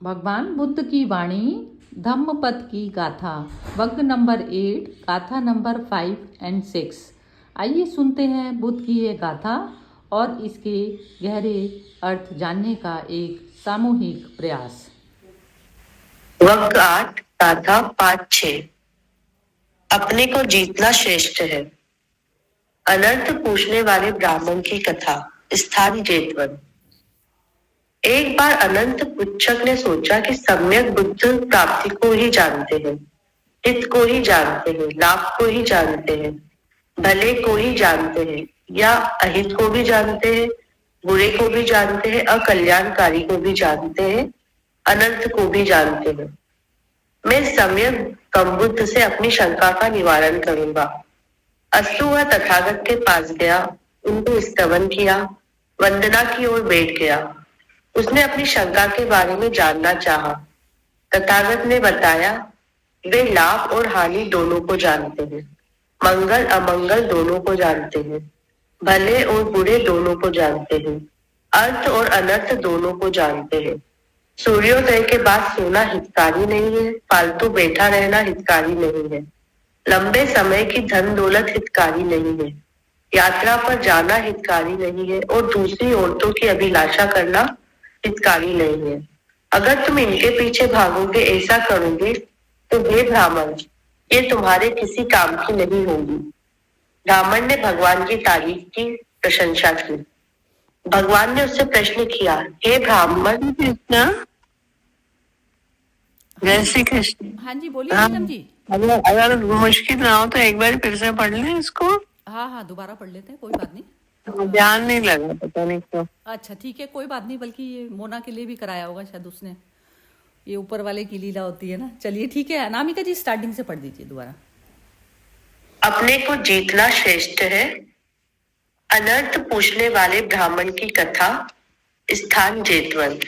भगवान बुद्ध की वाणी धम्मपद की गाथा वक्त नंबर 8 गाथा नंबर 5 एंड 6। आइए सुनते हैं बुद्ध की ये गाथा और इसके गहरे अर्थ जानने का एक सामूहिक प्रयास। वक्त 8 गाथा पाठ 6। अपने को जीतना श्रेष्ठ है। अनर्थ पूछने वाले ब्राह्मण की कथा। स्थान जेतवन। एक बार अनंत पुच्छक ने सोचा कि सम्यक बुद्ध प्राप्ति को ही जानते हैं, हित को ही जानते हैं, लाभ को ही जानते हैं, भले को ही जानते हैं या अहित को भी जानते हैं, बुरे को भी जानते हैं, अकल्याणकारी को भी जानते हैं, अनंत को भी जानते हैं। मैं सम्यक बुद्ध से अपनी शंका का निवारण करूंगा। अस्तु वह तथागत के पास गया, उनको स्तवन किया, वंदना की ओर बैठ गया। उसने अपनी शंका के बारे में जानना चाहा। तथागत ने बताया, वे लाभ और हानि दोनों को जानते हैं, मंगल अमंगल दोनों को जानते हैं, भले और बुरे दोनों को जानते हैं, अर्थ और अनर्थ दोनों को जानते हैं। सूर्योदय के बाद सोना हितकारी नहीं है, फालतू बैठा रहना हितकारी नहीं है, लंबे समय की धन दौलत हितकारी नहीं है, यात्रा पर जाना हितकारी नहीं है और दूसरी औरतों की अभिलाषा करना हितकारी नहीं है। अगर तुम इनके पीछे भागोगे, ऐसा करोगे, तो हे ब्राह्मण, ये तुम्हारे किसी काम की नहीं होगी। ब्राह्मण ने भगवान की तारीफ की, प्रशंसा की। भगवान ने उससे प्रश्न किया, हे ब्राह्मण, कृष्ण, जय श्री कृष्ण। हाँ जी, बोलिए नीलम जी। अगर मुश्किल ना हो तो एक बार फिर से पढ़ लें इसको। हाँ, दोबारा पढ़ लेते हैं, कोई बात नहीं। ध्यान नहीं लगा, पता नहीं क्यों। अच्छा ठीक है, कोई बात नहीं, बल्कि ये मोना के लिए भी कराया होगा शायद उसने। ये ऊपर वाले की लीला होती है ना। चलिए ठीक है, अनामिका जी स्टार्टिंग से पढ़ दीजिए दोबारा। अपने को जीतना श्रेष्ठ है। अनर्थ पूछने वाले ब्राह्मण की कथा। स्थान जेतवन।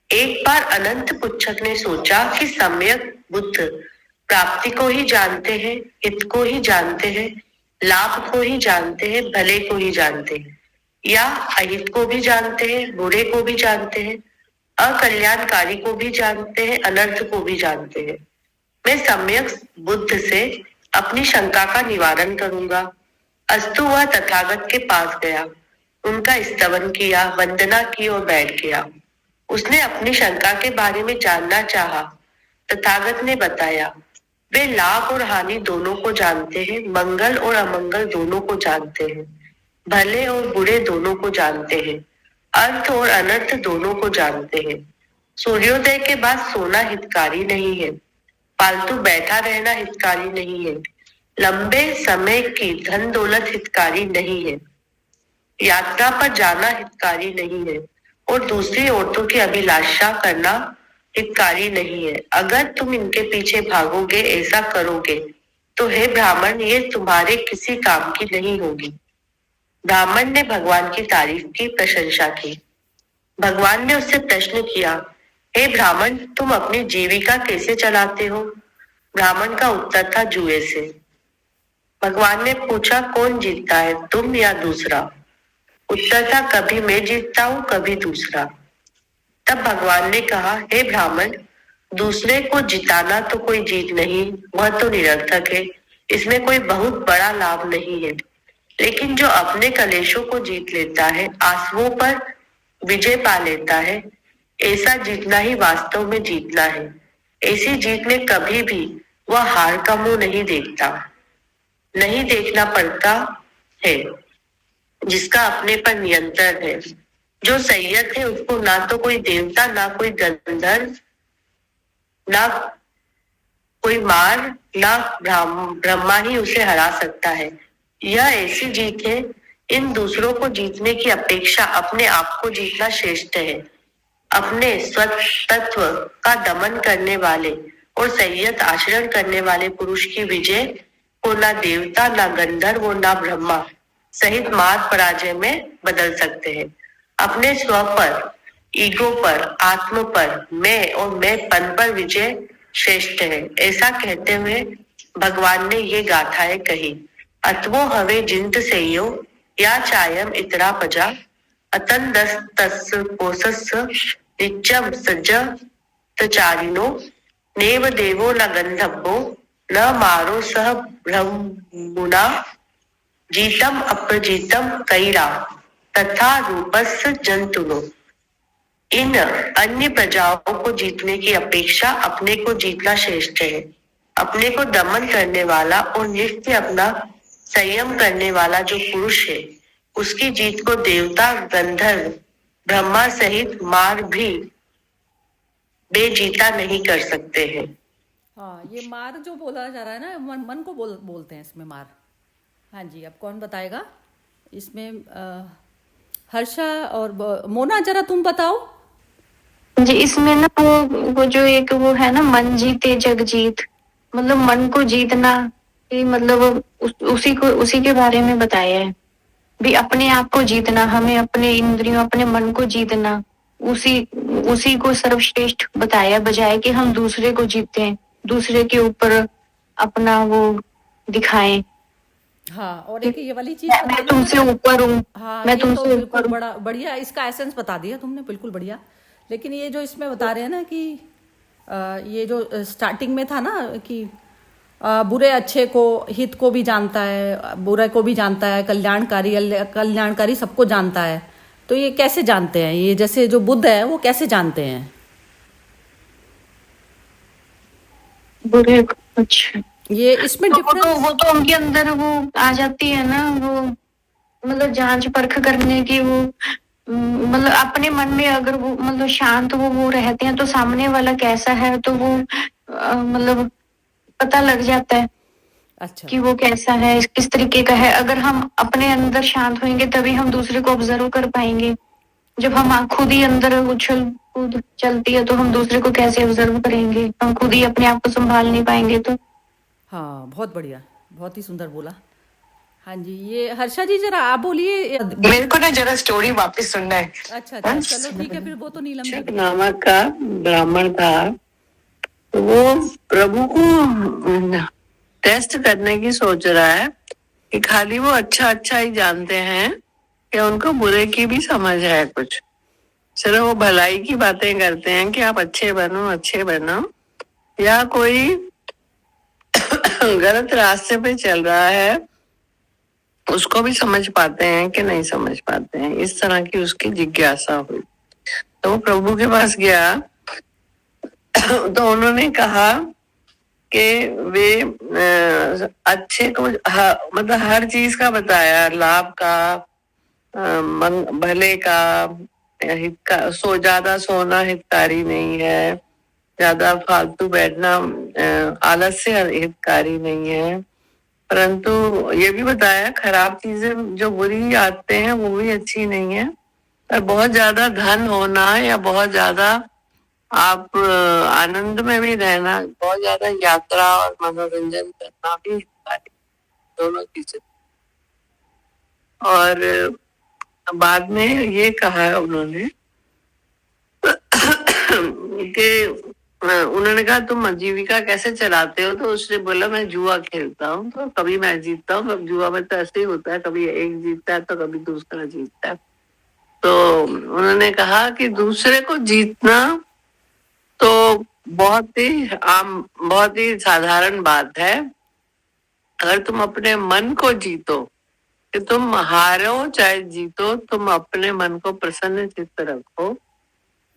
एक बार अनंत पुच्छक ने सोचा कि सम्यक बुद्ध प्राप्ति को ही जानते हैं, हित को ही जानते हैं, लाभ को ही जानते हैं, भले को ही जानते हैं या अहित को भी जानते हैं, बुरे को भी जानते हैं, अकल्याणकारी को भी जानते हैं, अनर्थ को भी जानते हैं। मैं सम्यक बुद्ध से अपनी शंका का निवारण करूंगा। अस्तु वह तथागत के पास गया, उनका स्तवन किया, वंदना की और बैठ गया। उसने अपनी शंका के बारे में जानना चाहा। तथागत ने बताया, वे लाभ और हानि दोनों को जानते हैं, मंगल और अमंगल दोनों को जानते हैं, भले और बुरे दोनों को जानते हैं, अर्थ और अनर्थ दोनों को जानते हैं। सूर्योदय के बाद सोना हितकारी नहीं है, फालतू बैठा रहना हितकारी नहीं है, लंबे समय की धन दौलत हितकारी नहीं है, यात्रा पर जाना हितकारी नहीं है और दूसरी औरतों की अभिलाषा करना हितकारी नहीं है। अगर तुम इनके पीछे भागोगे, ऐसा करोगे, तो हे ब्राह्मण, ये तुम्हारे किसी काम की नहीं होगी। ब्राह्मण ने भगवान की तारीफ की, प्रशंसा की। भगवान ने उससे प्रश्न किया, हे ब्राह्मण, तुम अपनी जीविका कैसे चलाते हो? ब्राह्मण का उत्तर था, जुए से। भगवान ने पूछा, कौन जीतता है, तुम या दूसरा? उत्तर था, कभी मैं जीतता हूँ, कभी दूसरा। तब भगवान ने कहा, हे ब्राह्मण, दूसरे को जिताना तो कोई जीत नहीं, वह तो निरर्थक है, इसमें कोई बहुत बड़ा लाभ नहीं है। लेकिन जो अपने कलेशों को जीत लेता है, आंसुओं पर विजय पा लेता है, ऐसा जीतना ही वास्तव में जीतना है। ऐसी जीत में कभी भी वह हार का मुंह नहीं देखता, नहीं देखना पड़ता है। जिसका अपने पर नियंत्रण है, जो सैयद है, उसको ना तो कोई देवता, ना कोई गंधर्व, ना कोई मार, ना ब्रह्मा ही उसे हरा सकता है। यह ऐसी जीत है, इन दूसरों को जीतने की अपेक्षा अपने आप को जीतना श्रेष्ठ है। अपने स्वतत्व का दमन करने वाले और सैयद आचरण करने वाले पुरुष की विजय को ना देवता, ना गंधर्व और ना ब्रह्मा सहित मार पराजय में बदल सकते हैं। अपने स्व पर, ईगो पर, आत्म पर, मैं और मैं पन पर विजय श्रेष्ठ है। ऐसा कहते हुए भगवान ने ये गाथाएं कही। अतवो हवे जिंत सेयो या चायम इतरा पजा अतन दस तस् कोसस नित्यं सज्जतचारिणो नेव देवो न गंधर्वो न मारो सह ब्रह्मणा जीतम अप्रजीतम कैरा तथा रूपस्य जंतुनो। इन अन्य प्रजाओं को जीतने की अपेक्षा अपने को जीतना श्रेष्ठ है। अपने को दमन करने वाला और नित्य अपना संयम करने वाला जो पुरुष है, उसकी जीत को देवता, गंधर्व, ब्रह्मा सहित मार भी बेजीता नहीं कर सकते हैं। हाँ, ये मार जो बोला जा रहा है ना, मन को बोलते हैं इसमें मार। हाँ जी, अब कौन बताएगा इसमें? हर्षा और मोना, जरा तुम बताओ। जी, इसमें ना वो जो एक वो है ना, मन जीते जग जीत, मतलब मन को जीतना, ये मतलब उसी के बारे में बताया है। भी अपने आप को जीतना, हमें अपने इंद्रियों, अपने मन को जीतना, उसी को सर्वश्रेष्ठ बताया, बजाय कि हम दूसरे को जीतें, दूसरे के ऊपर अपना वो दिखाएं। हाँ, और एक ये वाली चीज मैं तुमसे ऊपर हूँ। हाँ, मैं ये तो तुमसे बिल्कुल ऊपर हूँ। बड़ा बढ़िया इसका एसेंस बता दिया तुमने, बिल्कुल बढ़िया। लेकिन ये जो इसमें बता रहे हैं ना कि ये जो स्टार्टिंग में था ना कि बुरे अच्छे को, हित को भी जानता है, बुरे को भी जानता है, कल्याणकारी सबको जानता है। तो ये कैसे जानते हैं? ये जैसे जो बुद्ध है वो कैसे जानते हैं? बुरे को, अच्छा, ये इसमें डिफरेंस, वो तो उनके अंदर वो आ जाती है ना, वो मतलब जांच परख करने की, वो मतलब अपने मन में अगर वो मतलब शांत वो रहते हैं, तो सामने वाला कैसा है तो वो मतलब पता लग जाता है। अच्छा, कि वो कैसा है, किस तरीके का है। अगर हम अपने अंदर शांत होंगे तभी हम दूसरे को ऑब्जर्व कर पाएंगे। जब हम खुद ही अंदर उछल कूद चलती है तो हम दूसरे को कैसे ऑब्जर्व करेंगे? हम खुद ही अपने आप को संभाल नहीं पाएंगे तो। हाँ, बहुत बढ़िया, बहुत ही सुंदर बोला। हाँ जी, ये हर्षा जी जरा आप बोलिए। मेरे को ना जरा स्टोरी वापस सुनना है। अच्छा, चलो ठीक है, फिर वो तो नीलम जी। नामक का ब्राह्मण था, तो वो प्रभु को टेस्ट करने की सोच रहा है कि खाली वो अच्छा ही जानते हैं कि उनको बुरे की भी समझ है कुछ। सिर्फ वो भलाई की बातें करते हैं कि आप अच्छे बनो, या कोई गलत रास्ते पे चल रहा है उसको भी समझ पाते हैं कि नहीं समझ पाते हैं। इस तरह की उसकी जिज्ञासा हुई, तो वो प्रभु के पास गया। तो उन्होंने कहा कि वे अच्छे को मतलब हर चीज का बताया, लाभ का, भले का, हित का। ज्यादा सोना हितकारी नहीं है, ज्यादा फालतू बैठना आलस्य हितकारी नहीं है, परंतु ये भी बताया खराब चीजें, जो बुरी आदतें हैं वो भी अच्छी नहीं है। और बहुत ज्यादा धन होना या बहुत ज्यादा आप आनंद में भी रहना, बहुत ज्यादा यात्रा और मनोरंजन करना भी दोनों चीजें। और बाद में ये कहा उन्होंने कि उन्होंने कहा तुम आजीविका कैसे चलाते हो? तो उसने बोला मैं जुआ खेलता हूँ, तो कभी मैं जीतता हूँ। कभी जुआ में तो ऐसे ही होता है, कभी एक जीतता है तो कभी दूसरा जीतता है। तो उन्होंने कहा कि दूसरे को जीतना तो बहुत ही साधारण बात है। अगर तुम अपने मन को जीतो, कि तुम हारो चाहे जीतो, तुम अपने मन को प्रसन्न चित्त रखो,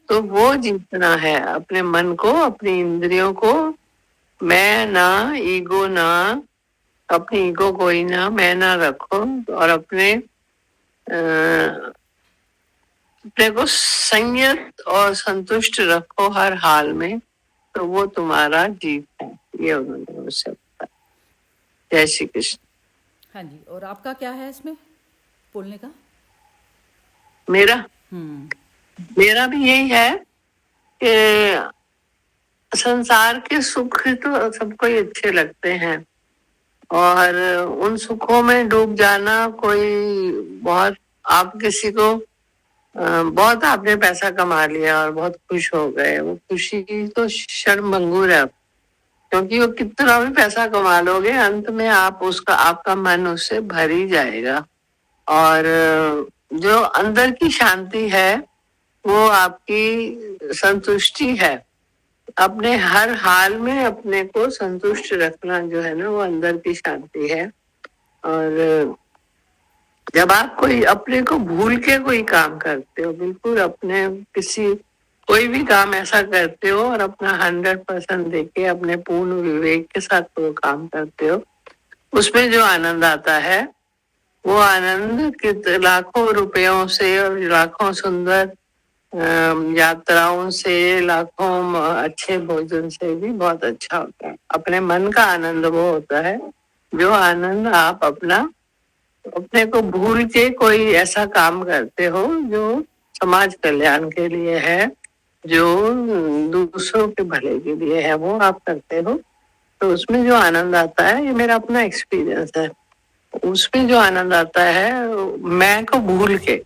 तो वो जीतना है। अपने मन को, अपनी इंद्रियों को, मैं ना, ईगो ना, अपनी ईगो कोई ना, मैं ना रखो, और अपने को संयत और संतुष्ट रखो हर हाल में, तो वो तुम्हारा जीत है। ये उन्होंने मुझसे बताया। जय श्री कृष्ण। हाँ जी, और आपका क्या है इसमें बोलने का? मेरा भी यही है कि संसार के सुख तो सबको ही अच्छे लगते हैं, और उन सुखों में डूब जाना, कोई बहुत, आप किसी को बहुत आपने पैसा कमा लिया और बहुत खुश हो गए, वो खुशी तो क्षणभंगुर है, क्योंकि वो कितना भी पैसा कमा लोगे, अंत में आपका मन उससे भर ही जाएगा। और जो अंदर की शांति है वो आपकी संतुष्टि है। अपने हर हाल में अपने को संतुष्ट रखना जो है ना, वो अंदर की शांति है। और जब आप कोई अपने को भूल के कोई काम करते हो, बिल्कुल अपने किसी कोई भी काम ऐसा करते हो और अपना 100% देके अपने पूर्ण विवेक के साथ वो काम करते हो, उसमें जो आनंद आता है वो आनंद लाखों रुपयों से और लाखों सुंदर यात्राओं से, लाखों अच्छे भोजन से भी बहुत अच्छा होता है। अपने मन का आनंद वो होता है जो आनंद आप अपने को भूल के कोई ऐसा काम करते हो जो समाज कल्याण के लिए है, जो दूसरों के भले के लिए है, वो आप करते हो। तो उसमें जो आनंद आता है, ये मेरा अपना एक्सपीरियंस है, उसमें जो आनंद आता है मैं को भूल के,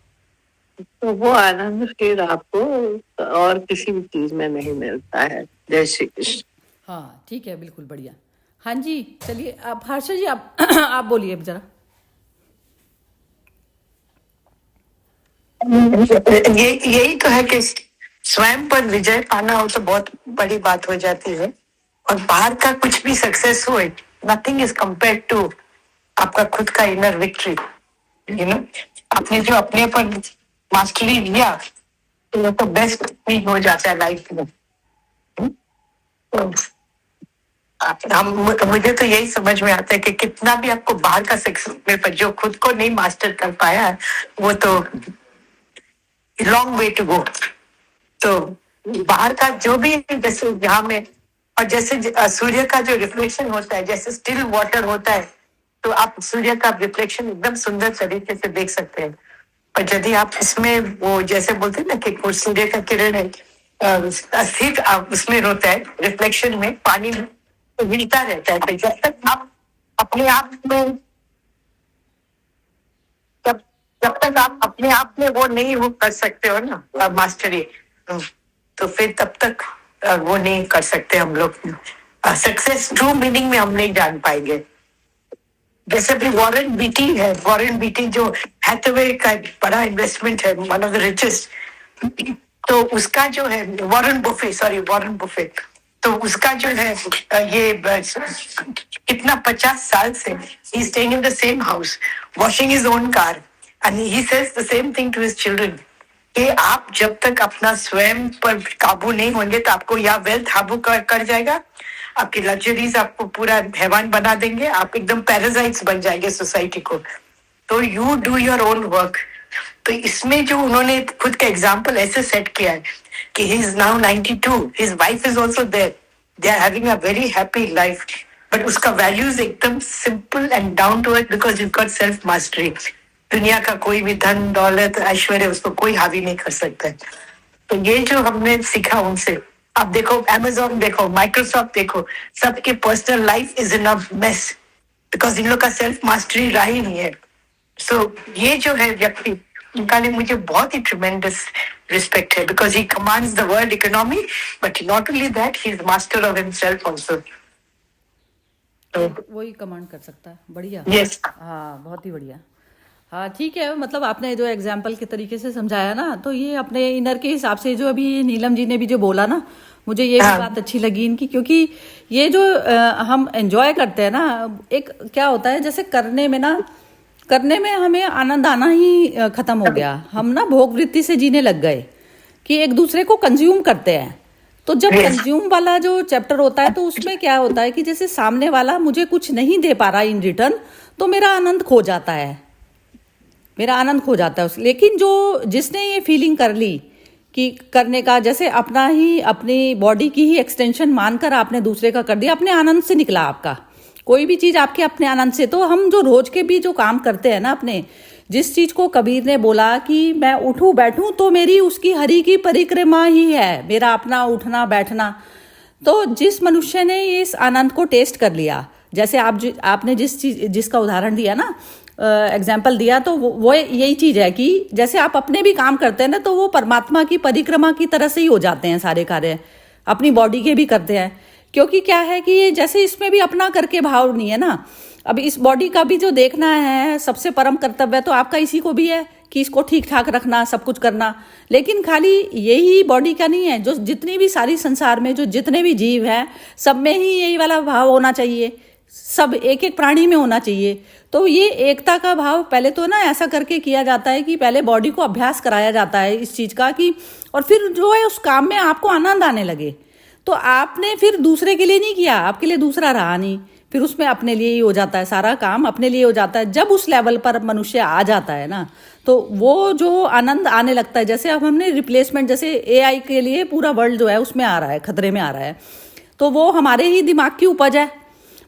तो वो आनंद फिर आपको और किसी भी चीज में नहीं मिलता है। जय श्री कृष्ण। हाँ ठीक है, बिल्कुल बढ़िया। हाँ जी, चलिए आप हर्षा जी आप आप बोलिए जरा। यही तो है कि स्वयं पर विजय पाना हो तो बहुत बड़ी बात हो जाती है, और बाहर का कुछ भी सक्सेस हो, नथिंग इज कंपेयर्ड टू आपका खुद का इनर विक्ट्री। आपने जो अपने पर मास्टरी लिया तो वो तो बेस्ट ही हो जाता है लाइफ में। तो मुझे तो यही समझ में आता है कि कितना भी आपको बाहर का सक्सेस मिल, पर जो खुद को नहीं मास्टर कर पाया है वो तो लॉन्ग वे टू गो। तो बाहर का जो भी, जैसे यहाँ में, और जैसे सूर्य का जो रिफ्लेक्शन होता है, जैसे स्टिल वाटर होता है, तो आप सूर्य का रिफ्लेक्शन एकदम सुंदर तरीके से देख सकते हैं। पर यदि आप इसमें वो जैसे बोलते हैं ना कि वो सूर्य का किरण है अस्थिर उसमें होता है, रिफ्लेक्शन में पानी में तो गिरता रहता है। तो जब तक आप अपने आप में जब तक आप अपने आप में वो नहीं वो कर सकते हो ना मास्टरी, तो फिर तब तक वो नहीं कर सकते हम लोग। सक्सेस ट्रू मीनिंग में हम नहीं जान पाएंगे। जैसे भी वॉरेन बीटी है, वॉरेन बीटी जो हैथवे का बड़ा इन्वेस्टमेंट है, वन ऑफ द रिचेस्ट, तो उसका जो है वॉरेन बुफे, तो उसका जो है ये कितना 50 साल से he staying in the same house, washing his own car, and he says the same thing to his children कि आप जब तक अपना स्वयं पर काबू नहीं होंगे तो आपको या वेल्थ काबू कर जाएगा, आपकी लग्जरीज आपको पूरा हैवान बना देंगे, आप एकदम पैरासाइट्स बन जाएंगे सोसाइटी को। तो you do your own work. तो इसमें जो उन्होंने खुद का एग्जाम्पल ऐसे सेट किया है कि he is now 92, his wife is also there, they are having a very happy life, but उसका वैल्यूज एकदम simple and down to earth because you got self mastery. दुनिया का कोई भी धन दौलत ऐश्वर्य उसको कोई हावी नहीं कर सकता है। तो ये जो हमने सीखा उनसे, आप देखो अमेज़न देखो, माइक्रोसॉफ्ट देखो, सबके personal life is in a mess because in लोग का सेल्फ मास्टरी रहा ही नहीं है। सो ये जो है व्यक्ति, उनका लिए मुझे बहुत ही ट्रिमेंडस रिस्पेक्ट है because he commands the world economy, but not only that he is master of himself also. तो वही कमांड कर सकता है। बढ़िया। यस, हाँ बहुत ही बढ़िया। हाँ ठीक है, मतलब आपने जो एग्जाम्पल के तरीके से समझाया ना, तो ये अपने इनर के हिसाब से जो अभी नीलम जी ने भी जो बोला ना, मुझे ये भी बात अच्छी लगी इनकी, क्योंकि ये जो हम एंजॉय करते हैं ना, एक क्या होता है जैसे करने में हमें आनंद आना ही खत्म हो गया। हम ना भोग वृत्ति से जीने लग गए कि एक दूसरे को कंज्यूम करते हैं। तो जब कंज्यूम वाला जो चैप्टर होता है तो उसमें क्या होता है कि जैसे सामने वाला मुझे कुछ नहीं दे पा रहा इन रिटर्न, तो मेरा आनंद खो जाता है। लेकिन जिसने ये फीलिंग कर ली कि करने का, जैसे अपनी बॉडी की ही एक्सटेंशन मानकर आपने दूसरे का कर दिया, अपने आनंद से निकला आपका, कोई भी चीज आपके अपने आनंद से। तो हम जो रोज के भी जो काम करते हैं ना, अपने जिस चीज को कबीर ने बोला कि मैं उठूं बैठूं तो मेरी उसकी हरि की परिक्रमा ही है, मेरा अपना उठना बैठना। तो जिस मनुष्य ने इस आनंद को टेस्ट कर लिया, जैसे आपने जिसका उदाहरण दिया ना, एग्जाम्पल दिया, तो वो यही चीज है कि जैसे आप अपने भी काम करते हैं ना, तो वो परमात्मा की परिक्रमा की तरह से ही हो जाते हैं सारे कार्य, अपनी बॉडी के भी करते हैं। क्योंकि क्या है कि ये जैसे इसमें भी अपना करके भाव नहीं है ना। अब इस बॉडी का भी जो देखना है, सबसे परम कर्तव्य तो आपका इसी को भी है कि इसको ठीक ठाक रखना, सब कुछ करना। लेकिन खाली यही बॉडी का नहीं है, जो जितनी भी सारी संसार में जो जितने भी जीव हैं, सब में ही यही वाला भाव होना चाहिए, सब एक एक प्राणी में होना चाहिए। तो ये एकता का भाव पहले तो ना ऐसा करके किया जाता है कि पहले बॉडी को अभ्यास कराया जाता है इस चीज़ का कि, और फिर जो है उस काम में आपको आनंद आने लगे। तो आपने फिर दूसरे के लिए नहीं किया, आपके लिए दूसरा रहा नहीं, फिर उसमें अपने लिए ही हो जाता है, सारा काम अपने लिए हो जाता है। जब उस लेवल पर मनुष्य आ जाता है ना, तो वो जो आनंद आने लगता है, जैसे अब हमने रिप्लेसमेंट, जैसे एआई के लिए पूरा वर्ल्ड जो है उसमें आ रहा है, खतरे में आ रहा है, तो वो हमारे ही दिमाग की उपज है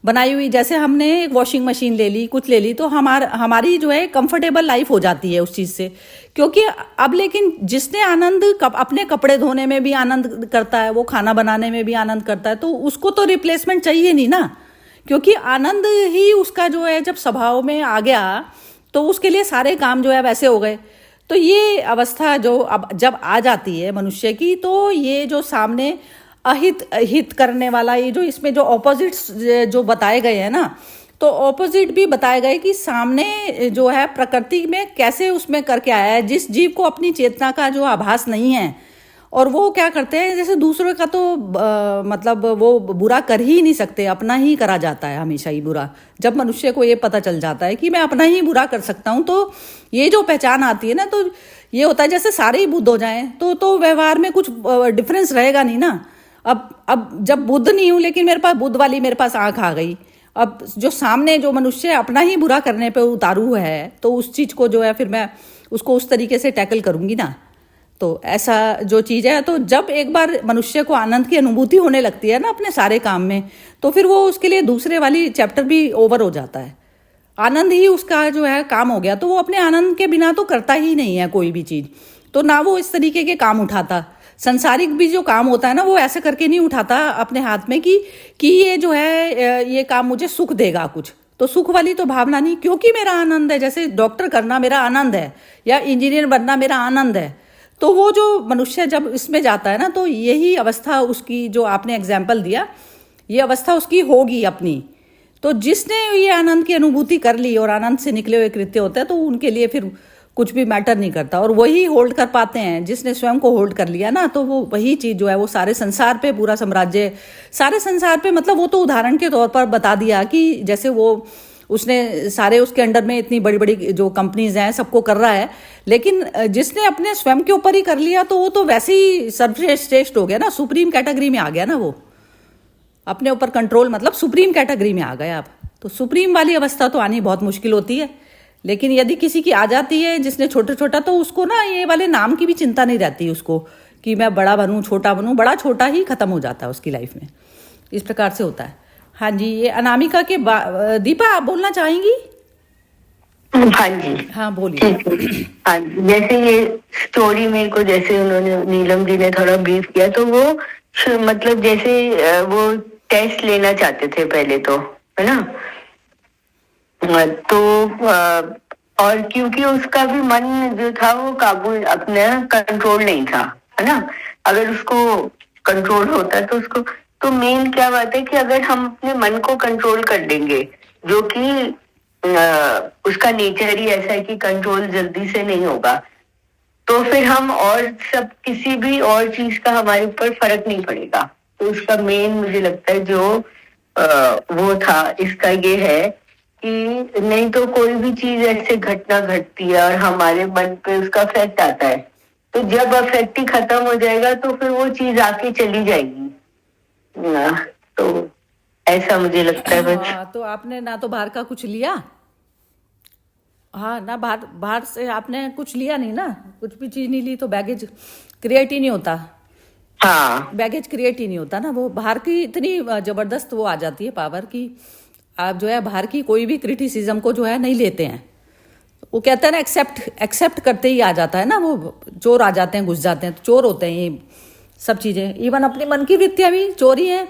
बनाई हुई। जैसे हमने एक वॉशिंग मशीन ले ली, कुछ ले ली, तो हमारी जो है कंफर्टेबल लाइफ हो जाती है उस चीज़ से। क्योंकि अब लेकिन जिसने आनंद अपने कपड़े धोने में भी आनंद करता है, वो खाना बनाने में भी आनंद करता है, तो उसको तो रिप्लेसमेंट चाहिए नहीं ना, क्योंकि आनंद ही उसका जो है जब स्वभाव में आ गया तो उसके लिए सारे काम जो है वैसे हो गए। तो ये अवस्था जो अब जब आ जाती है मनुष्य की, तो ये जो सामने अहित हित करने वाला, ये जो इसमें जो ऑपोजिट्स जो बताए गए हैं ना, तो ऑपोजिट भी बताए गए कि सामने जो है प्रकृति में कैसे उसमें करके आया है, जिस जीव को अपनी चेतना का जो आभास नहीं है, और वो क्या करते हैं, जैसे दूसरों का तो मतलब वो बुरा कर ही नहीं सकते, अपना ही करा जाता है हमेशा ही बुरा। जब मनुष्य को ये पता चल जाता है कि मैं अपना ही बुरा कर सकता हूँ, तो ये जो पहचान आती है ना, तो ये होता है जैसे सारे ही बुद्ध हो जाएं, तो व्यवहार में कुछ डिफरेंस रहेगा नहीं ना। अब जब बुद्ध नहीं हूँ, लेकिन मेरे पास बुद्ध वाली मेरे पास आंख आ गई, अब जो सामने जो मनुष्य अपना ही बुरा करने पे उतारू है, तो उस चीज़ को जो है फिर मैं उसको उस तरीके से टैकल करूँगी ना। तो ऐसा जो चीज़ है, तो जब एक बार मनुष्य को आनंद की अनुभूति होने लगती है ना अपने सारे काम में, तो फिर वो उसके लिए दूसरे वाली चैप्टर भी ओवर हो जाता है। आनंद ही उसका जो है काम हो गया, तो वो अपने आनंद के बिना तो करता ही नहीं है कोई भी चीज़। तो ना वो इस तरीके के काम उठाता, संसारिक भी जो काम होता है ना, वो ऐसे करके नहीं उठाता अपने हाथ में कि ये जो है ये काम मुझे सुख देगा कुछ। तो सुख वाली तो भावना नहीं, क्योंकि मेरा आनंद है। जैसे डॉक्टर करना मेरा आनंद है, या इंजीनियर बनना मेरा आनंद है, तो वो जो मनुष्य जब इसमें जाता है ना, तो यही अवस्था उसकी, जो आपने एग्जाम्पल दिया, ये अवस्था उसकी होगी अपनी। तो जिसने ये आनंद की अनुभूति कर ली और आनंद से निकले हुए कृत्य होते हैं, तो उनके लिए फिर कुछ भी मैटर नहीं करता, और वही होल्ड कर पाते हैं। जिसने स्वयं को होल्ड कर लिया ना, तो वो वही चीज़ जो है वो सारे संसार पे, पूरा साम्राज्य सारे संसार पे, मतलब वो तो उदाहरण के तौर पर बता दिया कि जैसे वो उसने सारे उसके अंडर में इतनी बड़ी बड़ी जो कंपनीज हैं सबको कर रहा है, लेकिन जिसने अपने स्वयं के ऊपर ही कर लिया, तो वो तो वैसे ही सर्वश्रेष्ठ हो गया ना, सुप्रीम कैटेगरी में आ गया ना। वो अपने ऊपर कंट्रोल, मतलब सुप्रीम कैटेगरी में आ गए आप। तो सुप्रीम वाली अवस्था तो आनी बहुत मुश्किल होती है, लेकिन यदि किसी की आ जाती है जिसने छोटा छोटा, तो उसको ना ये वाले नाम की भी चिंता नहीं रहती उसको कि मैं बड़ा बनूं छोटा बनूं, बड़ा छोटा ही खत्म हो जाता है उसकी लाइफ में। इस प्रकार से होता है। हाँ जी, ये अनामिका के दीपा आप बोलना चाहेंगी? हाँ जी, हाँ बोलिए। हाँ, जैसे ये स्टोरी मेरे को, जैसे उन्होंने नीलम जी ने थोड़ा ब्रीफ किया, तो वो मतलब जैसे वो टेस्ट लेना चाहते थे पहले, तो है ना, तो और क्योंकि उसका भी मन जो था वो काबू, अपना कंट्रोल नहीं था, है ना। अगर उसको कंट्रोल होता तो उसको, तो मेन क्या बात है कि अगर हम अपने मन को कंट्रोल कर देंगे, जो कि उसका नेचर ही ऐसा है कि कंट्रोल जल्दी से नहीं होगा, तो फिर हम और सब किसी भी और चीज का हमारे ऊपर फर्क नहीं पड़ेगा। तो उसका मेन मुझे लगता है जो वो था इसका ये है कि नहीं तो कोई भी चीज ऐसे घटना घटती है और हमारे मन पे उसका इफेक्ट आता है, तो जब इफेक्ट ही खत्म हो जाएगा तो फिर वो चीज आके चली जाएगी। तो ऐसा मुझे लगता है बस। तो आपने ना तो बाहर का कुछ लिया, हाँ ना, बाहर से आपने कुछ लिया नहीं ना, कुछ भी चीज नहीं ली, तो बैगेज क्रिएट ही नहीं होता। हाँ, बैगेज क्रिएट ही नहीं होता ना। वो बाहर की इतनी जबरदस्त वो आ जाती है पावर की, आप जो है बाहर की कोई भी क्रिटिसिज्म को जो है नहीं लेते हैं। वो कहते हैं ना, एक्सेप्ट करते ही आ जाता है ना, वो चोर आ जाते हैं, घुस जाते हैं, तो चोर होते हैं ये सब चीज़ें। इवन अपनी मन की वृत्तियाँ भी चोरी हैं।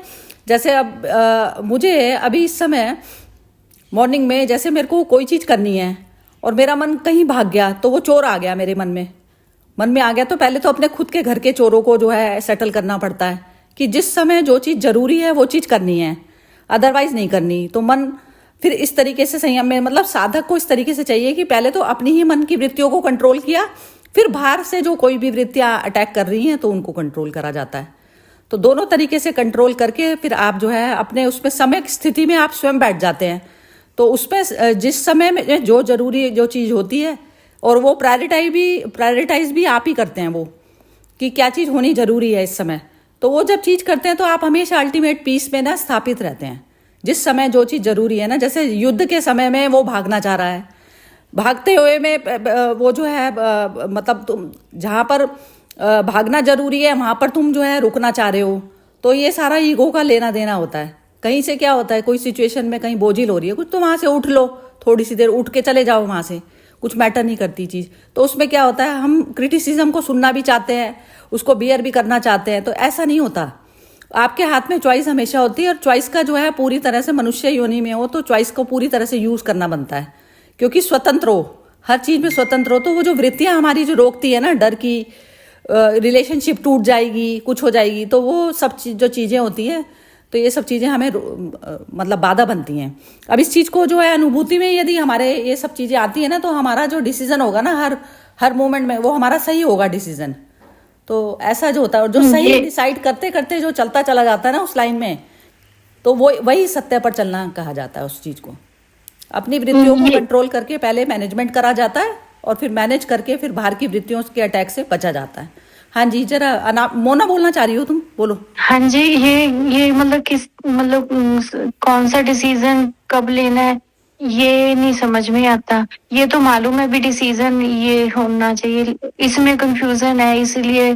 जैसे अब मुझे अभी इस समय मॉर्निंग में जैसे मेरे को कोई चीज़ करनी है और मेरा मन कहीं भाग गया, तो वो चोर आ गया मेरे मन में आ गया, तो पहले तो अपने खुद के घर के चोरों को जो है सेटल करना पड़ता है कि जिस समय जो चीज़ ज़रूरी है वो चीज़ करनी है, अदरवाइज नहीं करनी। तो मन फिर इस तरीके से संयम में, मतलब साधक को इस तरीके से चाहिए कि पहले तो अपनी ही मन की वृत्तियों को कंट्रोल किया, फिर बाहर से जो कोई भी वृत्तियां अटैक कर रही हैं तो उनको कंट्रोल करा जाता है। तो दोनों तरीके से कंट्रोल करके फिर आप जो है अपने उसमें समय स्थिति में आप स्वयं बैठ जाते हैं। तो उसमें जिस समय में जो जरूरी जो चीज़ होती है, और वो प्रायोरिटाइज भी आप ही करते हैं, वो कि क्या चीज़ होनी जरूरी है इस समय। तो वो जब चीज़ करते हैं तो आप हमेशा अल्टीमेट पीस में ना स्थापित रहते हैं। जिस समय जो चीज़ जरूरी है ना, जैसे युद्ध के समय में वो भागना चाह रहा है, भागते हुए में वो जो है मतलब तुम जहाँ पर भागना जरूरी है वहाँ पर तुम जो है रुकना चाह रहे हो। तो ये सारा ईगो का लेना देना होता है। कहीं से क्या होता है, कोई सिचुएशन में कहीं बोझिल हो रही है कुछ, तो वहाँ से उठ लो, थोड़ी सी देर उठ के चले जाओ, वहाँ से कुछ मैटर नहीं करती चीज़। तो उसमें क्या होता है, हम क्रिटिसिज्म को सुनना भी चाहते हैं, उसको बियर भी करना चाहते हैं, तो ऐसा नहीं होता। आपके हाथ में चॉइस हमेशा होती है, और चॉइस का जो है पूरी तरह से मनुष्य योनि में हो तो चॉइस को पूरी तरह से यूज़ करना बनता है, क्योंकि स्वतंत्र हो, हर चीज़ में स्वतंत्र हो। तो वो जो वृत्तियाँ हमारी जो रोकती है ना, डर की, रिलेशनशिप टूट जाएगी, कुछ हो जाएगी, तो वो सब जो चीज़ें होती हैं, तो ये सब चीज़ें हमें मतलब बाधा बनती हैं। अब इस चीज़ को जो है अनुभूति में यदि हमारे ये सब चीज़ें आती है ना, तो हमारा जो डिसीजन होगा ना हर मोमेंट में, वो हमारा सही होगा डिसीजन। तो ऐसा जो होता है, और जो सही डिसाइड करते करते जो चलता चला जाता है ना उस लाइन में, तो वो वही सत्य पर चलना कहा जाता है। उस चीज़ को अपनी वृत्तियों को कंट्रोल करके पहले मैनेजमेंट करा जाता है, और फिर मैनेज करके फिर बाहर की वृत्तियों के अटैक से बचा जाता है। हाँ जी, जरा मोना बोलना चाह रही हो तुम, बोलो। हाँ जी, ये मतलब कौन सा डिसीजन कब लेना है ये नहीं समझ में आता। ये तो मालूम है भी डिसीजन ये होना चाहिए, इसमें कंफ्यूजन है, इसलिए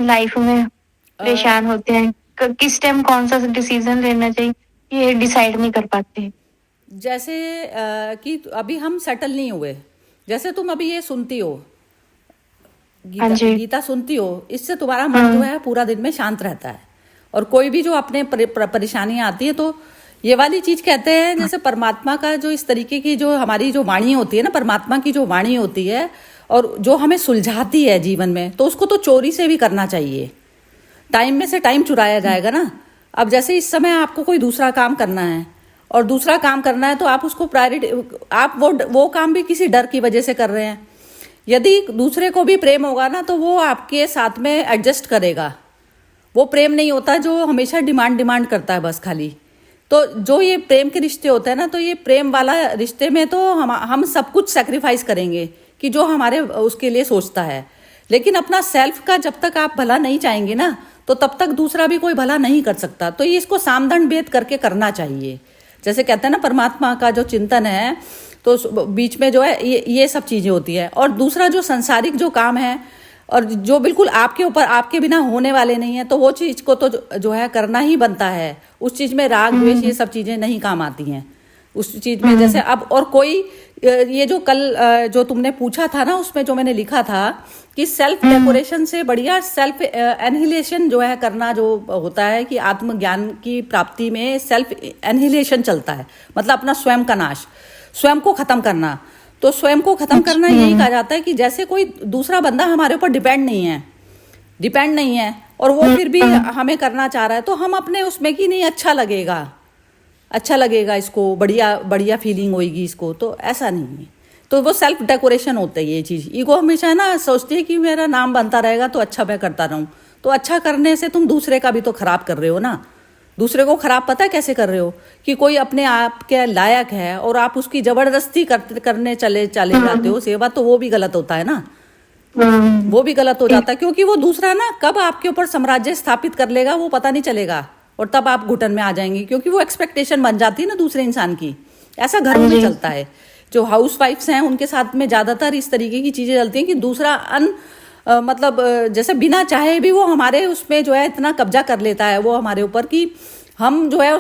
लाइफ में परेशान होते हैं। किस टाइम कौन सा डिसीजन लेना चाहिए ये डिसाइड नहीं कर पाते। जैसे कि अभी हम सेटल नहीं हुए, जैसे तुम अभी ये सुनती हो गीता सुनती हो, इससे तुम्हारा मन जो है पूरा दिन में शांत रहता है। और कोई भी जो अपने परेशानियां आती है, तो ये वाली चीज कहते हैं, जैसे परमात्मा का जो इस तरीके की जो हमारी जो वाणी होती है ना, परमात्मा की जो वाणी होती है और जो हमें सुलझाती है जीवन में, तो उसको तो चोरी से भी करना चाहिए। टाइम में से टाइम चुराया जाएगा ना। अब जैसे इस समय आपको कोई दूसरा काम करना है, और दूसरा काम करना है तो आप उसको प्रायोरिटी, आप वो काम भी किसी डर की वजह से कर रहे हैं। यदि दूसरे को भी प्रेम होगा ना, तो वो आपके साथ में एडजस्ट करेगा। वो प्रेम नहीं होता जो हमेशा डिमांड करता है बस खाली। तो जो ये प्रेम के रिश्ते होते हैं ना, तो ये प्रेम वाला रिश्ते में तो हम सब कुछ सेक्रीफाइस करेंगे कि जो हमारे उसके लिए सोचता है। लेकिन अपना सेल्फ का जब तक आप भला नहीं चाहेंगे ना, तो तब तक दूसरा भी कोई भला नहीं कर सकता। तो ये इसको सामदंड भेद करके करना चाहिए। जैसे कहते हैं ना, परमात्मा का जो चिंतन है, तो बीच में जो है ये सब चीज़ें होती है। और दूसरा जो सांसारिक जो काम है, और जो बिल्कुल आपके ऊपर आपके बिना होने वाले नहीं है, तो वो चीज़ को तो जो है करना ही बनता है। उस चीज़ में राग द्वेष ये सब चीज़ें नहीं काम आती हैं उस चीज़ में। जैसे अब और कोई ये जो कल जो तुमने पूछा था ना, उसमें जो मैंने लिखा था कि सेल्फ डेकोरेशन से बढ़िया सेल्फ एनहिलेशन जो है करना जो होता है, कि आत्मज्ञान की प्राप्ति में सेल्फ एनहिलेशन चलता है, मतलब अपना स्वयं का नाश, स्वयं को खत्म करना। तो स्वयं को खत्म करना यही कहा जाता है कि जैसे कोई दूसरा बंदा हमारे ऊपर डिपेंड नहीं है और वो फिर भी हमें करना चाह रहा है, तो हम अपने उसमें कि नहीं अच्छा लगेगा इसको, बढ़िया फीलिंग होगी इसको, तो ऐसा नहीं है। तो वो सेल्फ डेकोरेशन होता है ये चीज़। ईगो हमेशा ना सोचती है कि मेरा नाम बनता रहेगा तो अच्छा मैं करता रहूँ। तो अच्छा करने से तुम दूसरे का भी तो खराब कर रहे हो ना। दूसरे को खराब पता है कैसे कर रहे हो, कि कोई अपने आप के लायक है और आप उसकी जबरदस्ती करने चले जाते हो सेवा, तो वो भी गलत होता है ना। वो भी गलत हो जाता है, क्योंकि वो दूसरा ना कब आपके ऊपर साम्राज्य स्थापित कर लेगा वो पता नहीं चलेगा, और तब आप घुटन में आ जाएंगे, क्योंकि वो एक्सपेक्टेशन बन जाती है ना दूसरे इंसान की। ऐसा घर में चलता है। जो हाउस वाइफ्स हैं उनके साथ में ज्यादातर इस तरीके की चीजें चलती हैं कि दूसरा मतलब जैसे बिना चाहे भी वो हमारे उसमें जो है इतना कब्जा कर लेता है वो हमारे ऊपर, कि हम जो है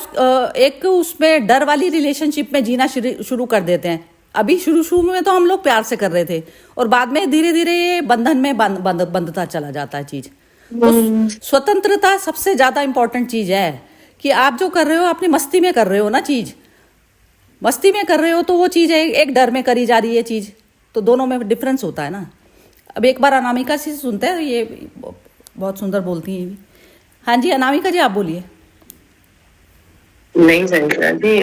एक उसमें डर वाली रिलेशनशिप में जीना शुरू कर देते हैं। अभी शुरू में तो हम लोग प्यार से कर रहे थे, और बाद में धीरे धीरे ये बंधन में बंधता चला जाता है चीज। तो स्वतंत्रता सबसे ज्यादा इंपॉर्टेंट चीज है, कि आप जो कर रहे हो अपनी मस्ती में कर रहे हो ना, चीज मस्ती में कर रहे हो, तो वो चीज एक डर में करी जा रही है चीज, तो दोनों में डिफरेंस होता है ना। अब एक बार अनामिका से सुनते हैं, ये बहुत सुंदर बोलती हैं। हाँ जी, अनामिका जी आप बोलिए। नहीं संजना जी,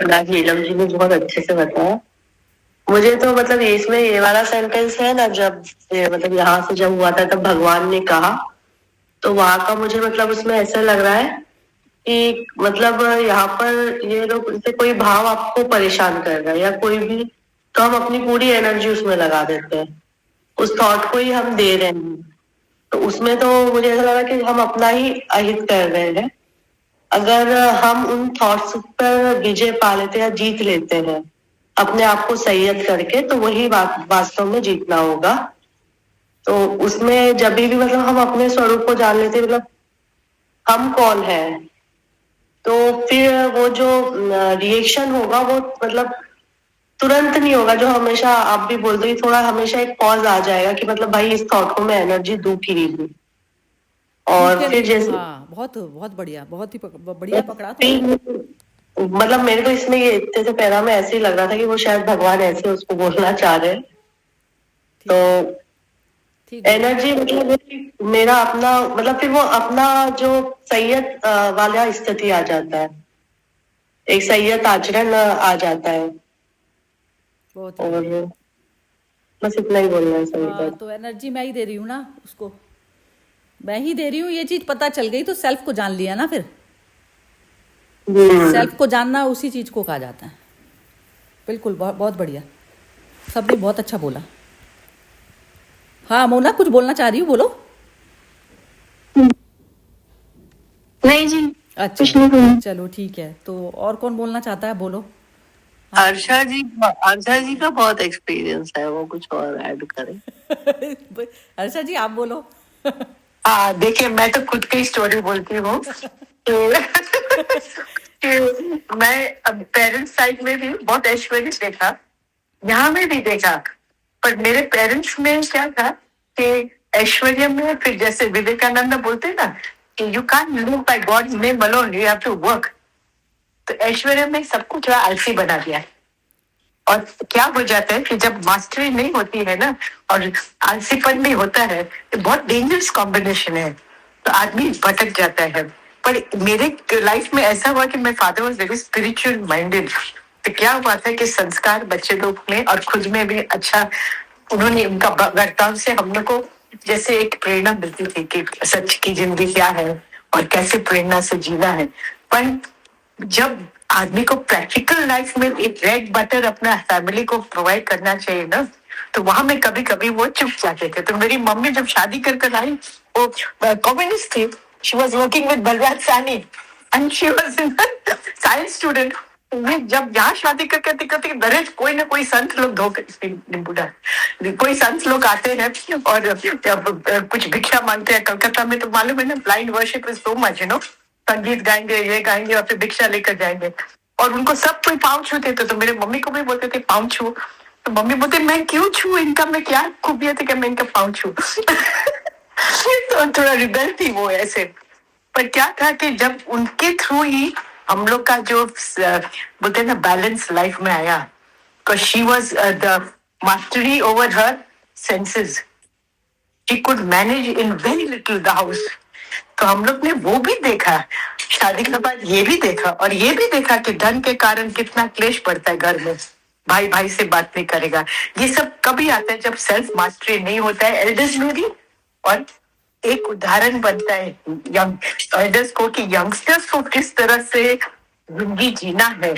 नीलम जी ने बहुत अच्छे से बताया। मुझे तो मतलब इसमें ये वाला सेंटेंस है ना, जब मतलब यहाँ से जब हुआ था तब भगवान ने कहा, तो वहां का मुझे मतलब उसमें ऐसा लग रहा है कि मतलब यहाँ पर ये लोग से कोई भाव आपको परेशान कर रहा है या कोई भी, तो हम अपनी पूरी एनर्जी उसमें लगा देते हैं, उस थॉट को ही हम दे रहे हैं। तो उसमें तो मुझे ऐसा लगा कि हम अपना ही अहित कर रहे हैं। अगर हम उन थॉट्स पर विजय पा लेते हैं या जीत लेते हैं अपने आप को संयत करके, तो वही वास्तव में जीतना होगा। तो उसमें जब भी मतलब हम अपने स्वरूप को जान लेते हैं, मतलब हम कौन है, तो फिर वो जो रिएक्शन होगा वो मतलब तुरंत नहीं होगा, जो हमेशा आप भी बोलते हो, थोड़ा हमेशा एक पॉज आ जाएगा कि मतलब भाई इस थॉट को मैं एनर्जी दूं कि नहीं दूं। और ठीक है फिर नीलम, जैसे हाँ बहुत बहुत बढ़िया, बहुत ही बढ़िया पकड़ा तुमने। मतलब मेरे को इसमें ये इतने से पहला में ऐसे ही लग रहा था कि वो शायद भगवान ऐसे उसको बोलना चाह रहे हैं। ठीक है, तो ठीक बोला। एनर्जी मतलब मेरा अपना मतलब फिर वो अपना जो संयत वाला स्थिति आ जाता है, एक संयत आचरण आ जाता है। बहुत ही और बढ़िया। बस इतना ही बोलना है सभी हाँ, तो एनर्जी मैं ही दे रही हूँ ना उसको, मैं ही दे रही हूँ। ये चीज पता चल गई तो सेल्फ को जान लिया ना। फिर सेल्फ को जानना उसी चीज को कहा जाता है। बिल्कुल, बहुत बहुत बढ़िया, सबने बहुत अच्छा बोला। हाँ मोना, कुछ बोलना चाह रही हूँ, बोलो। नहीं जी, अच्छा, कुछ नहीं बोलना। चलो ठीक है। तो और कौन बोलना चाहता है, बोलो। आशा जी का बहुत एक्सपीरियंस है, वो कुछ और ऐड करें। अर्षा जी आप बोलो। हाँ देखिए, मैं तो खुद की स्टोरी बोलती हूँ कि मैं पेरेंट्स साइड में भी बहुत ऐश्वर्य देखा, यहाँ में भी देखा, पर मेरे पेरेंट्स में क्या था कि ऐश्वर्य में फिर जैसे विवेकानंद बोलते हैं ना कि you can't live by God's name alone, you have to work. तो ऐश्वर्य में सबको थोड़ा आलसी बना दिया है। और क्या हो जाता है कि जब मास्टरी नहीं होती है ना और आलसीपन भी होता है, तो बहुत डेंजरस कॉम्बिनेशन है, तो आदमी भटक जाता है। पर मेरे लाइफ में ऐसा हुआ कि मेरे father was very spiritual minded. तो क्या हुआ था कि संस्कार बच्चे लोग में और खुद में भी अच्छा, उन्होंने उनका बर्ताव से हम लोग को जैसे एक प्रेरणा मिलती थी कि सच की जिंदगी क्या है और कैसे प्रेरणा से जीना है। पर जब आदमी को प्रैक्टिकल लाइफ में एक रेड बटर अपना फैमिली को प्रोवाइड करना चाहिए ना, तो वहां में कभी कभी वो चुप जाते थे। तो मेरी मम्मी जब शादी कर कर आई, वो कम्युनिस्ट थी, she was working with Balraj Sahni and she was in science student. मैं जब यहाँ शादी करके दिक्कत है, दरेज कोई ना कोई संत लोग कोई संत लोग आते हैं और कुछ भिक्षा मांगते हैं। कलकत्ता में तो मालूम है ना, blind worship is so much, संगीत गाएंगे, ये गाएंगे और फिर भिक्षा लेकर जाएंगे। और उनको सब कोई पाँव छूते थे, तो मेरे मम्मी को भी बोलते थे पाँव छू। तो मम्मी बोलते मैं क्यों छू, इनका मैं क्या खूबियत है कि मैं इनका पाँव छू तो थोड़ा रिबेल थी वो ऐसे। पर क्या था कि जब उनके थ्रू ही हम लोग का जो बोलते हैं ना बैलेंस लाइफ में आया, because she was the mastery over her senses. She could manage in very little the house. तो हम लोग ने वो भी देखा, शादी के बाद ये भी देखा, और ये भी देखा कि धन के कारण कितना क्लेश पड़ता है घर में, भाई भाई से बात नहीं करेगा। ये सब कभी आता है जब सेल्फ मास्टरी नहीं होता है एल्डर्स में भी। और एक उदाहरण बनता है यंग एल्डर्स को कि यंगस्टर्स को किस तरह से जिंदगी जीना है।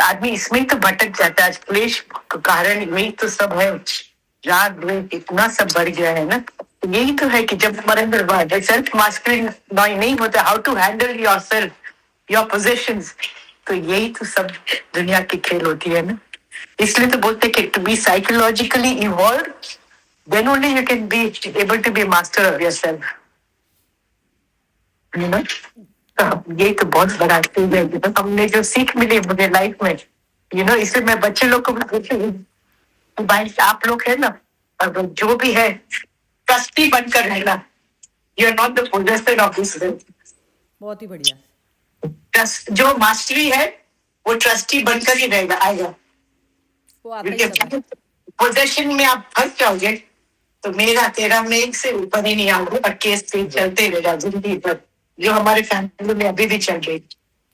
आदमी इसमें तो भटक जाता है, क्लेश कारण यही तो सब है, राग द्वेष इतना सब बढ़ गया है ना। यही तो है कि जब हमारे अंदर सेल्फ मास्टरी नहीं होता, how to handle yourself, your possessions, तो यही तो सब दुनिया की खेल होती है ना। इसलिए तो बोलते हैं कि to be psychologically evolve, then only you can be able to be master of yourself, you know. यही तो बहुत बड़ा चीज है, हमने जो सीख मिली मुझे लाइफ में, इसलिए मैं बच्चे लोग को भी पूछती हूँ, भाई आप लोग है ना, अब जो भी है ट्रस्टी बनकर रहना, you are not the possessor of this wealth. बहुत ही बढ़िया। ट्रस्ट जो मास्टरी है वो ट्रस्टी बनकर ही रहेगा, आएगा। वो आता ही सब है। पोजेशन में आप फंस जाओगे तो मेरा तेरा में एक से ऊपर ही नहीं आओगे और केस चलते रहेगा जिंदगी भर, जो हमारे फैमिली में अभी भी चल रही।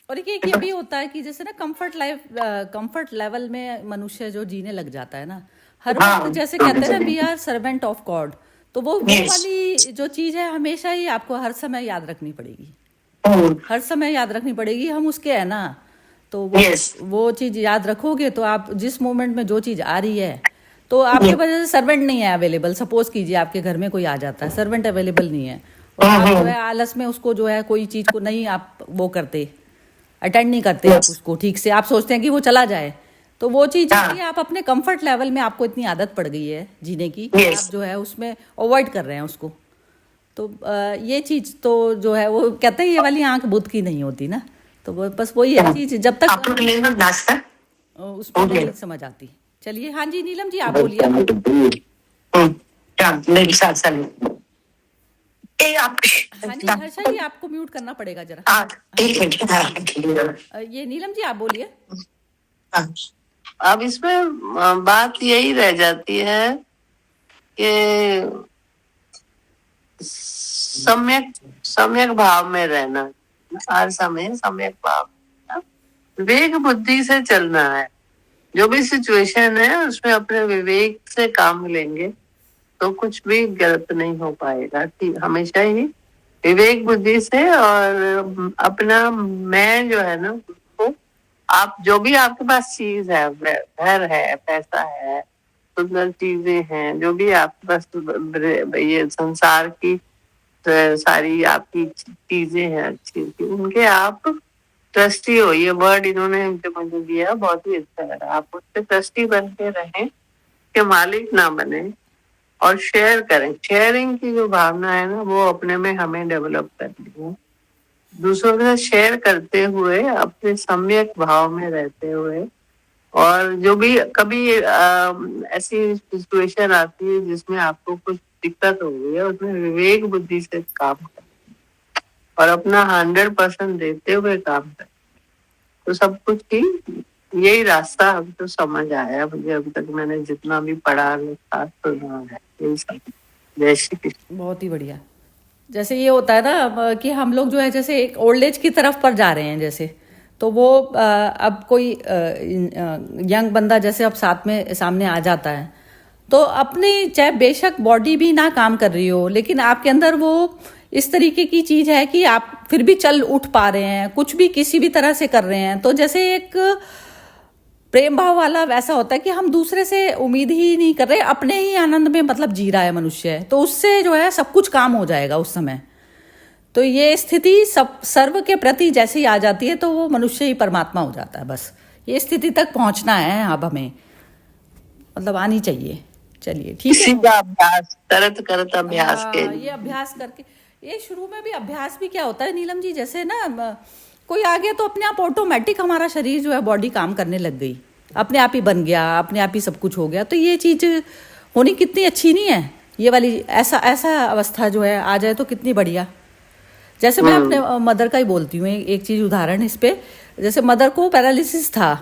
और एक ये भी होता है कि जैसे ना कंफर्ट लेवल में मनुष्य जो जीने लग जाता है ना हर हाँ। वक्त, जैसे कहते हैं ना we are servant of God, तो वो Yes. वाली जो चीज है हमेशा ही आपको हर समय याद रखनी पड़ेगी, हम्म, हर समय याद रखनी पड़ेगी, हम उसके है ना। तो वो Yes. वो चीज याद रखोगे तो आप जिस मोमेंट में जो चीज आ रही है, तो आपके वजह से सर्वेंट नहीं है अवेलेबल, सपोज कीजिए आपके घर में कोई आ जाता है, सर्वेंट अवेलेबल नहीं है, और आप जो है आलस में उसको जो है कोई चीज को नहीं आप वो करते, अटेंड नहीं करते आप उसको ठीक से, आप सोचते हैं कि वो चला जाए, तो वो चीज हाँ। आप अपने कंफर्ट लेवल में आपको इतनी आदत पड़ गई है जीने की, Yes. आप जो है उसमें अवॉइड कर रहे हैं उसको। तो ये चीज तो जो है वो कहते हैं ये वाली आंख बुद्ध की नहीं होती ना, तो वो बस वही है चीज, जब तक आप लोग ले लो नाश्ता। उसमें Okay. नहीं समझ आती। चलिए, हाँ जी नीलम जी आप बोलिए। मेरे साथ चलो। ए आप हाँ जी हर्षा जी आपको म्यूट करना पड़ेगा जरा। हाँ, एक मिनट। ये नीलम जी आप बोलिए। हाँ, अब इसमें बात यही रह जाती है कि सम्यक सम्यक भाव में रहना, हर समय सम्यक भाव में रहना, विवेक बुद्धि से चलना है। जो भी सिचुएशन है उसमें अपने विवेक से काम लेंगे तो कुछ भी गलत नहीं हो पाएगा, ठीक हमेशा ही विवेक बुद्धि से। और अपना मैं जो है ना उसको, आप जो भी आपके पास चीज है, घर है, पैसा है, सुंदर चीजें हैं, जो भी आपके पास ये संसार की सारी आपकी चीजें हैं अच्छी अच्छी, उनके आप ट्रस्टी हो। ये वर्ड इन्होंने जो मुझे दिया बहुत ही अच्छा लगा। आप उससे ट्रस्टी बन के रहें, के मालिक ना बने, और शेयर करें। शेयरिंग की जो भावना है ना वो अपने में हमें डेवलप करनी है। दूसरों के साथ शेयर करते हुए, अपने सम्यक भाव में रहते हुए, और जो भी कभी ऐसी सिचुएशन आती है जिसमें आपको कुछ दिक्कत हो गई है, उसमें विवेक बुद्धि से काम करें और अपना 100% देते हुए काम करें, तो सब कुछ ही यही रास्ता अब तो समझ आया मुझे। अभी तक मैंने जितना भी पढ़ा लिखा सुना है यही सब। जय श्री कृष्ण। बहुत ही बढ़िया। जैसे ये होता है ना कि हम लोग जो है जैसे एक ओल्ड एज की तरफ पर जा रहे हैं, जैसे तो वो अब कोई यंग बंदा जैसे अब साथ में सामने आ जाता है, तो अपनी चाहे बेशक बॉडी भी ना काम कर रही हो, लेकिन आपके अंदर वो इस तरीके की चीज है कि आप फिर भी चल उठ पा रहे हैं, कुछ भी किसी भी तरह से कर रहे हैं। तो जैसे एक प्रेम भाव वाला वैसा होता है कि हम दूसरे से उम्मीद ही नहीं कर रहे, अपने ही आनंद में मतलब जी रहा है मनुष्य, तो उससे जो है सब कुछ काम हो जाएगा उस समय। तो ये स्थिति सब सर्व के प्रति जैसे ही आ जाती है तो वो मनुष्य ही परमात्मा हो जाता है। बस ये स्थिति तक पहुंचना है अब हमें, मतलब आनी चाहिए। चलिए ठीक है। इसी का अभ्यास करत अभ्यास के ये अभ्यास करके, ये शुरू में भी अभ्यास भी क्या होता है नीलम जी, जैसे ना कोई आ गया तो अपने आप ऑटोमेटिक हमारा शरीर जो है बॉडी काम करने लग गई, अपने आप ही बन गया, अपने आप ही सब कुछ हो गया। तो ये चीज होनी कितनी अच्छी नहीं है, ये वाली ऐसा अवस्था जो है आ जाए तो कितनी बढ़िया। जैसे मैं अपने मदर का ही बोलती हूँ, एक चीज उदाहरण इस पे। जैसे मदर को पैरालिसिस था,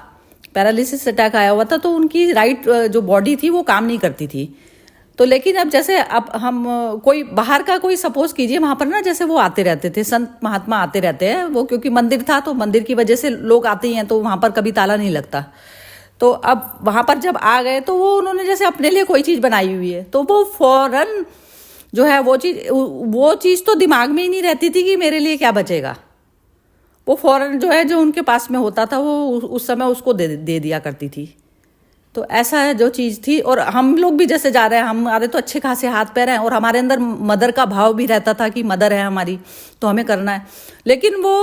पैरालिसिस अटैक आया हुआ था, तो उनकी राइट जो बॉडी थी वो काम नहीं करती थी। तो लेकिन अब जैसे अब हम कोई बाहर का कोई सपोज कीजिए, वहां पर ना जैसे वो आते रहते थे, संत महात्मा आते रहते हैं, वो क्योंकि मंदिर था तो मंदिर की वजह से लोग आते ही हैं, तो वहां पर कभी ताला नहीं लगता। तो अब वहां पर जब आ गए तो वो उन्होंने जैसे अपने लिए कोई चीज बनाई हुई है, तो वो फौरन जो है वो चीज तो दिमाग में ही नहीं रहती थी कि मेरे लिए क्या बचेगा। वो फौरन जो है जो उनके पास में होता था वो उस समय उसको दे दिया करती थी। तो ऐसा है जो चीज थी। और हम लोग भी जैसे जा रहे हैं, हमारे तो अच्छे खासे हाथ पैर हैं और हमारे अंदर मदर का भाव भी रहता था कि मदर है हमारी तो हमें करना है, लेकिन वो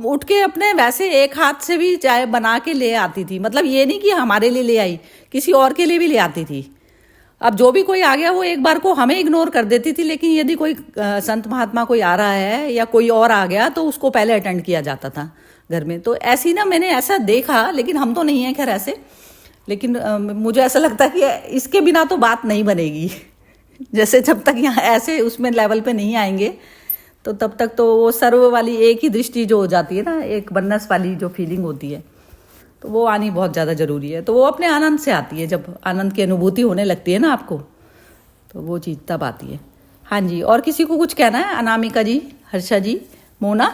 उठ के अपने वैसे एक हाथ से भी चाय बना के ले आती थी। मतलब ये नहीं कि हमारे लिए ले आई, किसी और के लिए भी ले आती थी। अब जो भी कोई आ गया वो एक बार को हमें इग्नोर कर देती थी, लेकिन यदि कोई संत महात्मा कोई आ रहा है या कोई और आ गया तो उसको पहले अटेंड किया जाता था घर में। तो ऐसी ना मैंने ऐसा देखा, लेकिन हम तो नहीं है खैर ऐसे, लेकिन मुझे ऐसा लगता है कि इसके बिना तो बात नहीं बनेगी। जैसे जब तक यहाँ ऐसे उसमें लेवल पे नहीं आएंगे तो तब तक तो वो सर्व वाली एक ही दृष्टि जो हो जाती है ना, एक वननेस वाली जो फीलिंग होती है, तो वो आनी बहुत ज़्यादा ज़रूरी है। तो वो अपने आनंद से आती है, जब आनंद की अनुभूति होने लगती है ना आपको, तो वो चीज़ तब आती है। हाँ जी, और किसी को कुछ कहना है? अनामिका जी, हर्षा जी, मोना।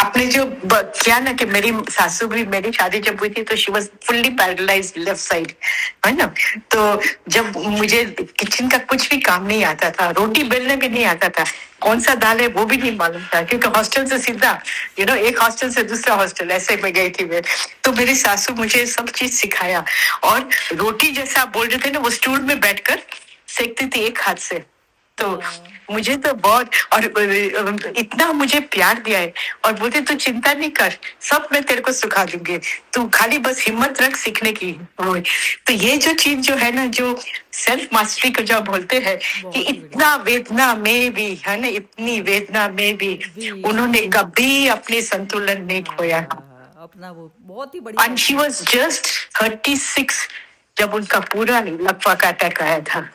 आपने जो किया ना कि मेरी सासू भी, मेरी शादी जब हुई थी तो she was fully paralysed left side, है ना। तो जब मुझे किचन का कुछ भी काम नहीं आता था, रोटी बेलने भी नहीं आता था, कौन सा दाल है वो भी नहीं मालूम था, क्योंकि हॉस्टल से सीधा एक हॉस्टल से दूसरा हॉस्टल ऐसे में गई थी मैं। तो मेरी सासू मुझे सब चीज सिखाया, और रोटी जैसा आप बोल रहे थे ना, वो स्टूल में बैठकर सेकती थी एक हाथ से। तो मुझे तो बहुत, और इतना मुझे प्यार दिया है, और बोलते तू चिंता नहीं कर, सब मैं तेरे को सिखा दूंगी, तू खाली बस हिम्मत रख सीखने की। तो ये जो चीज जो है ना, जो सेल्फ मास्टरी को जो बोलते हैं कि इतना वेदना में भी, है ना, इतनी वेदना में भी उन्होंने कभी अपने संतुलन नहीं खोया। अपना वो बहुत ही बढ़िया। एंड शी वाज जस्ट 36 जब उनका पूरा लकवा का अटैक आया था।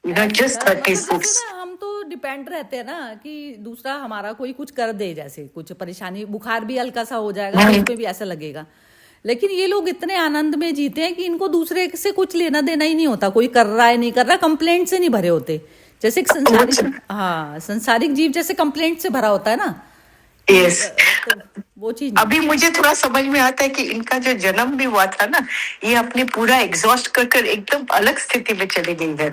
जस्ट 36। जैसे ना हम तो डिपेंड रहते हैं ना कि दूसरा हमारा कोई कुछ कर दे, जैसे कुछ परेशानी, बुखार भी हल्का सा हो जाएगा तो उसमें भी ऐसा लगेगा। लेकिन ये लोग इतने आनंद में जीते हैं कि इनको दूसरे से कुछ लेना देना ही नहीं होता, कोई कर रहा है नहीं कर रहा, कंप्लेंट से नहीं भरे होते। जैसे संसारिक जीव जैसे कंप्लेंट से भरा होता है ना। यस, तो वो चीज अभी मुझे थोड़ा समझ में आता है कि इनका जो जन्म भी हुआ था ना, ये अपने पूरा एग्जॉस्ट कर एकदम अलग स्थिति में चली गई है।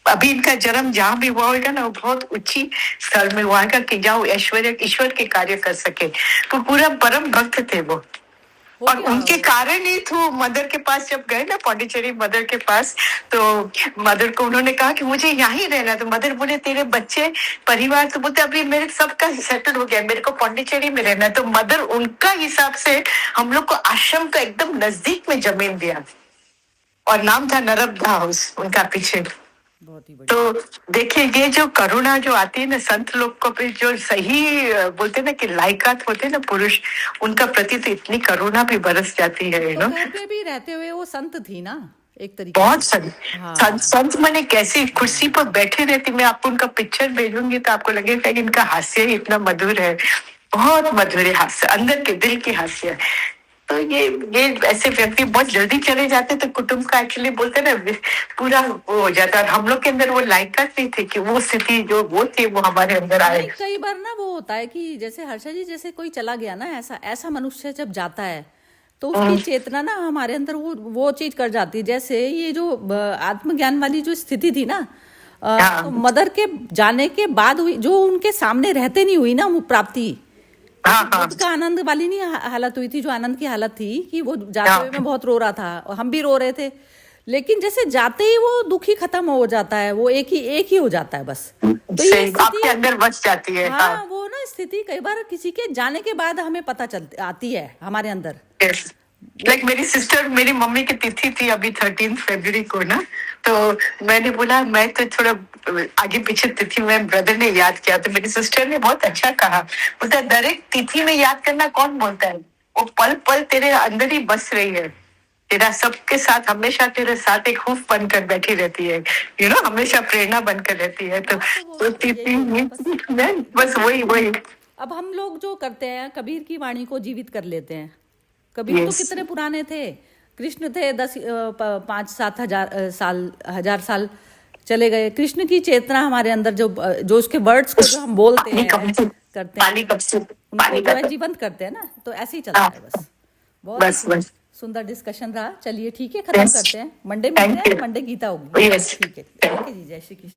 अभी इनका जन्म जहाँ भी हुआ होगा ना, वो बहुत ऊंची स्थल में हुआ है कि जहाँ ईश्वर के कार्य कर सके। तो पूरा परम भक्त थे वो, और उनके कारण ही तो मदर के पास जब गए ना, पौंडीचेरी मदर के पास, तो मदर को उन्होंने कहा कि मुझे यहाँ ही रहना। तो मदर बोले तेरे बच्चे परिवार, तो बोलते अभी मेरे सबका सेटल हो गया, मेरे को पौंडीचेरी में रहना। तो मदर उनका हिसाब से हम लोग को आश्रम का एकदम नजदीक में जमीन दिया, और नाम था नर्मदा हाउस उनका पीछे। तो देखिए, ये जो करुणा जो आती है ना संत लोग को भी, जो सही बोलते ना कि लायकात होते हैं ना पुरुष, उनका प्रति तो इतनी करुणा भी बरस जाती है। तो घर पे भी रहते हुए वो संत थी ना एक तरीके बहुत से। संत मैंने कैसी कुर्सी पर बैठे रहती, मैं आपको उनका पिक्चर भेजूंगी तो आपको लगेगा कि इनका हास्य ही इतना मधुर है, बहुत मधुर है हास्य, अंदर के दिल की हास्य। तो ये ऐसे व्यक्ति बहुत जल्दी चले जाते, तो कुटुंब का एक्चुअली बोलते ना पूरा वो हो जाता, और हम लोग के अंदर वो लायकात नहीं थी कि वो स्थिति जो वो थी वो हमारे अंदर आए। कई बार ना वो होता है कि जैसे हर्षा जी, जैसे कोई चला गया ना, ऐसा मनुष्य जब जाता है तो उसकी चेतना ना हमारे अंदर वो चीज कर जाती है। जैसे ये जो आत्मज्ञान वाली जो स्थिति थी ना, तो मदर के जाने के बाद हुई, जो उनके सामने रहते नहीं हुई ना वो प्राप्ति, का आनंद वाली नहीं हालत हुई थी, जो आनंद की हालत थी कि वो जाते हुए मैं बहुत रो रहा था और हम भी रो रहे थे। लेकिन जैसे जाते ही वो दुखी खत्म हो जाता है, वो एक ही हो जाता है बस। तो ये आपके अंदर बच जाती है। हाँ, वो ना स्थिति कई बार किसी के जाने के बाद हमें पता आती है हमारे अंदर। लाइक मेरी सिस्टर, मेरी मम्मी की तिथि थी अभी 13 फरवरी को ना, तो मैंने बोला मैं तो थोड़ा आगे पीछे तिथि में ब्रदर ने याद किया, तो मेरी सिस्टर ने बहुत अच्छा कहा, बोलता डायरेक्ट तिथि में याद करना कौन बोलता है, वो पल पल तेरे अंदर ही बस रही है, तेरा सबके साथ हमेशा तेरे साथ एक खूफ बनकर बैठी रहती है, हमेशा प्रेरणा बनकर रहती है। तो तिथि बस वही। अब हम लोग जो करते हैं, कबीर की वाणी को जीवित कर लेते हैं। कबीर तो कितने पुराने थे, कृष्ण थे 5-7 हजार साल चले गए। कृष्ण की चेतना हमारे अंदर जो उसके वर्ड्स को जो हम बोलते हैं करते हैं, उनको जीवंत करते हैं ना, तो ऐसे ही चलता है बस। बहुत सुंदर डिस्कशन रहा। चलिए ठीक है, खत्म करते हैं, मंडे मिलते हैं, मंडे गीता होगी। ठीक है जी, जय श्री कृष्ण।